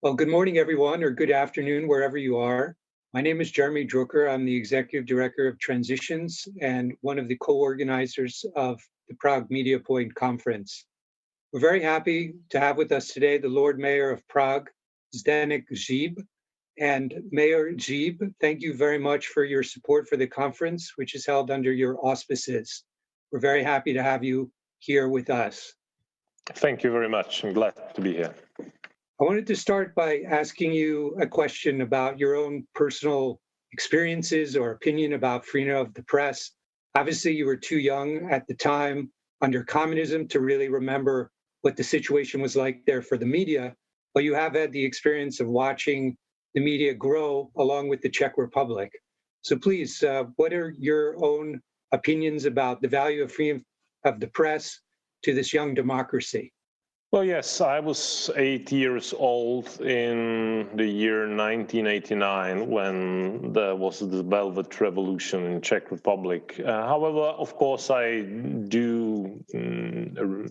Well, good morning, everyone, or good afternoon, wherever you are. My name is Jeremy Druker. I'm the Executive Director of Transitions and one of the co-organizers of the Prague Media Point Conference. We're very happy to have with us today the Lord Mayor of Prague, Zdeněk Hřib. And Mayor Hřib, thank you very much for your support for the conference, which is held under your auspices. We're very happy to have you here with us. Thank you very much. I'm glad to be here. I wanted to start by asking you a question about your own personal experiences or opinion about freedom of the press. Obviously, you were too young at the time under communism to really remember what the situation was like there for the media, but you have had the experience of watching the media grow along with the Czech Republic. So please, what are your own opinions about the value of freedom of the press to this young democracy? Well, yes, I was 8 years old in the year 1989 when there was the Velvet Revolution in Czech Republic. However, of course, I do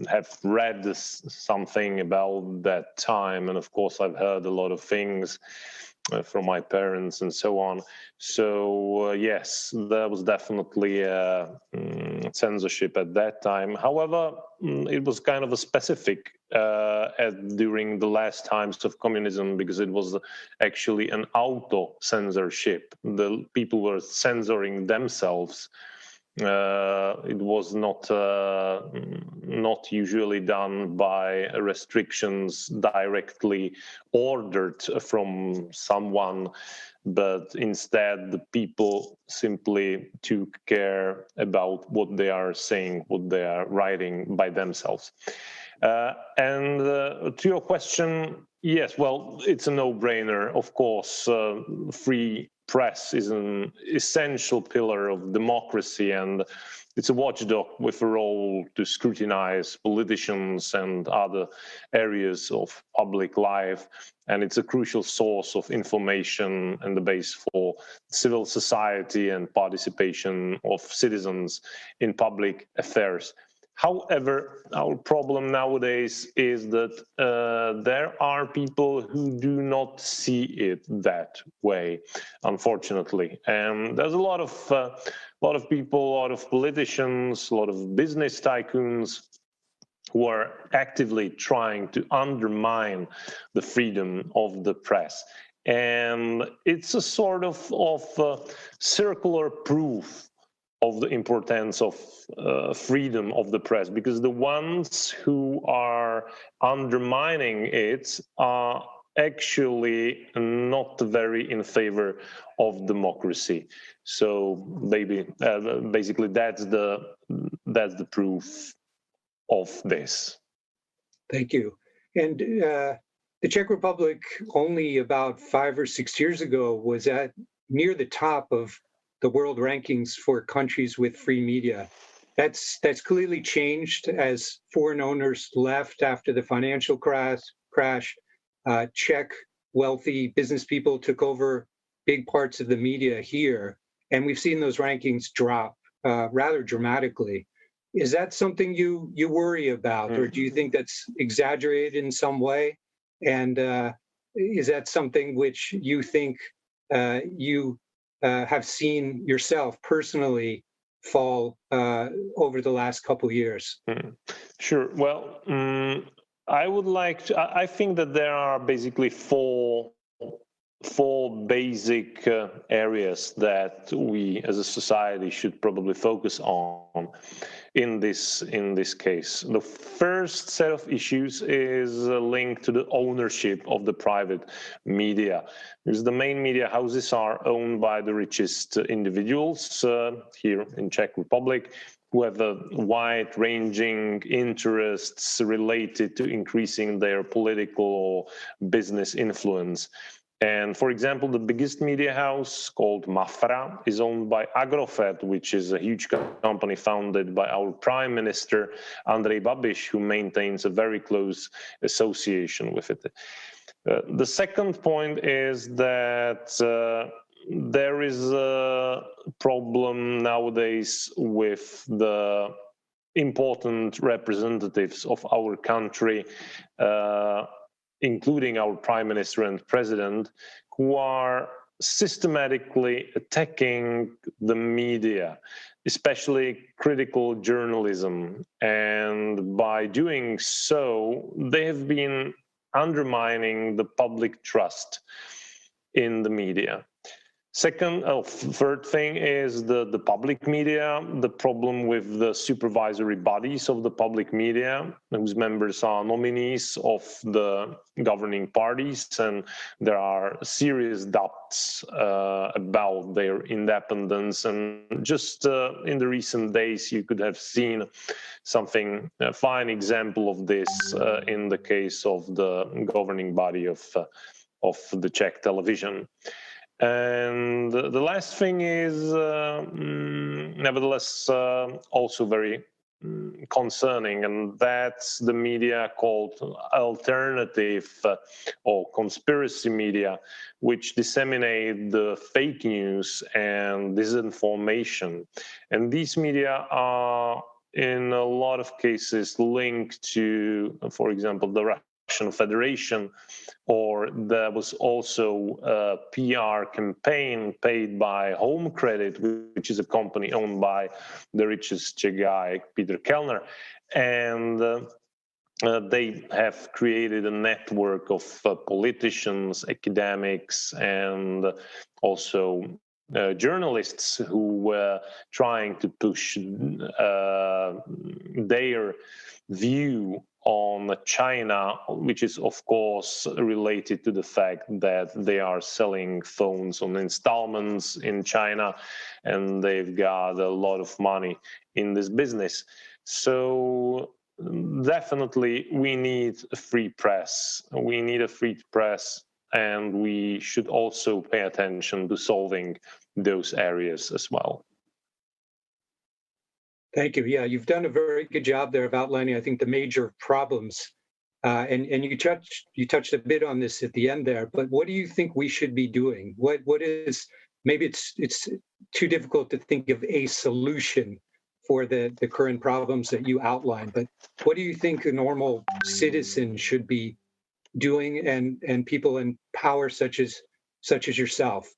have read something about that time, and of course, I've heard a lot of things from my parents and so on. So yes, there was definitely censorship at that time. However, it was kind of a specific during the last times of communism, because it was actually an auto-censorship. The people were censoring themselves. It was not usually done by restrictions directly ordered from someone, but instead the people simply took care about what they are saying, what they are writing by themselves. And to your question, yes, well, it's a no-brainer. Of course, free press is an essential pillar of democracy, and it's a watchdog with a role to scrutinize politicians and other areas of public life. And it's a crucial source of information and the base for civil society and participation of citizens in public affairs. However, our problem nowadays is that there are people who do not see it that way, unfortunately. And there's a lot of people, a lot of politicians, a lot of business tycoons who are actively trying to undermine the freedom of the press. And it's a sort of circular proof of the importance of freedom of the press, because the ones who are undermining it are actually not very in favor of democracy. So basically that's the proof of this. Thank you. And the Czech Republic only about 5 or 6 years ago was at near the top of the world rankings for countries with free media. That's clearly changed as foreign owners left after the financial crash. Czech wealthy business people took over big parts of the media here, and we've seen those rankings drop rather dramatically. Is that something you worry about, or do you think that's exaggerated in some way? And is that something which you think you have seen yourself personally fall over the last couple of years? Sure. Well, I think that there are basically four basic areas that we as a society should probably focus on in this case. The first set of issues is linked to the ownership of the private media, because the main media houses are owned by the richest individuals here in Czech Republic, who have wide-ranging interests related to increasing their political or business influence. And for example, the biggest media house, called Mafra, is owned by Agrofert, which is a huge company founded by our Prime Minister, Andrej Babiš, who maintains a very close association with it. The second point is that there is a problem nowadays with the important representatives of our country including our prime minister and president, who are systematically attacking the media, especially critical journalism. And by doing so, they have been undermining the public trust in the media. Third thing is the public media, the problem with the supervisory bodies of the public media, whose members are nominees of the governing parties, and there are serious doubts about their independence. And just in the recent days, you could have seen a fine example of this in the case of the governing body of the Czech television. And the last thing is, nevertheless, also very concerning, and that's the media called alternative or conspiracy media, which disseminate the fake news and disinformation. And these media are, in a lot of cases, linked to, for example, the Russian Federation, or there was also a PR campaign paid by Home Credit, which is a company owned by the richest Czech guy, Peter Kellner. And they have created a network of politicians, academics, and also journalists who were trying to push their view on China, which is of course related to the fact that they are selling phones on installments in China, and they've got a lot of money in this business. So definitely we need a free press. We need a free press, and we should also pay attention to solving those areas as well. Thank you. Yeah, you've done a very good job there of outlining, I think, the major problems. And you touched a bit on this at the end there, but what do you think we should be doing? What is, maybe it's too difficult to think of a solution for the current problems that you outlined, but what do you think a normal citizen should be doing, and people in power such as yourself?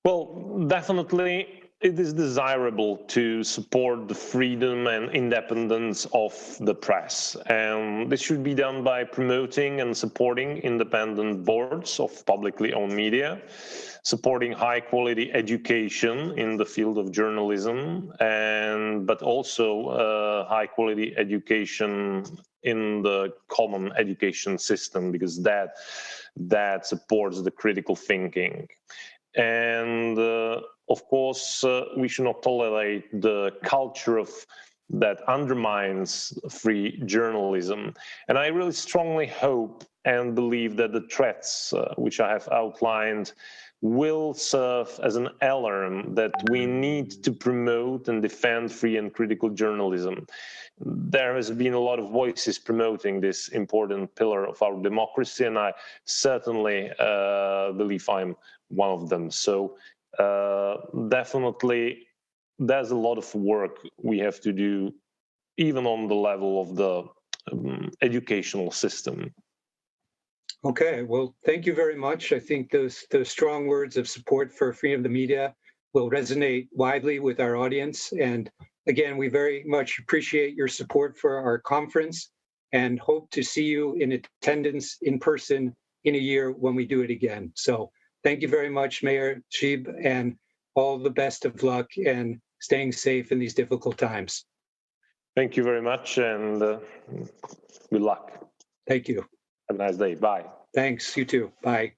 Well, definitely it is desirable to support the freedom and independence of the press. And this should be done by promoting and supporting independent boards of publicly owned media, supporting high quality education in the field of journalism, but also high quality education in the common education system, because that supports the critical thinking. And of course, we should not tolerate the culture that undermines free journalism. And I really strongly hope and believe that the threats which I have outlined will serve as an alarm that we need to promote and defend free and critical journalism. There has been a lot of voices promoting this important pillar of our democracy, and I certainly believe I'm one of them. So definitely there's a lot of work we have to do, even on the level of the educational system. Okay, well, thank you very much. I think those strong words of support for freedom of the media will resonate widely with our audience. And again, we very much appreciate your support for our conference and hope to see you in attendance in person in a year when we do it again. So thank you very much, Mayor Hřib, and all the best of luck and staying safe in these difficult times. Thank you very much, and good luck. Thank you. Have a nice day. Bye. Thanks. You too. Bye.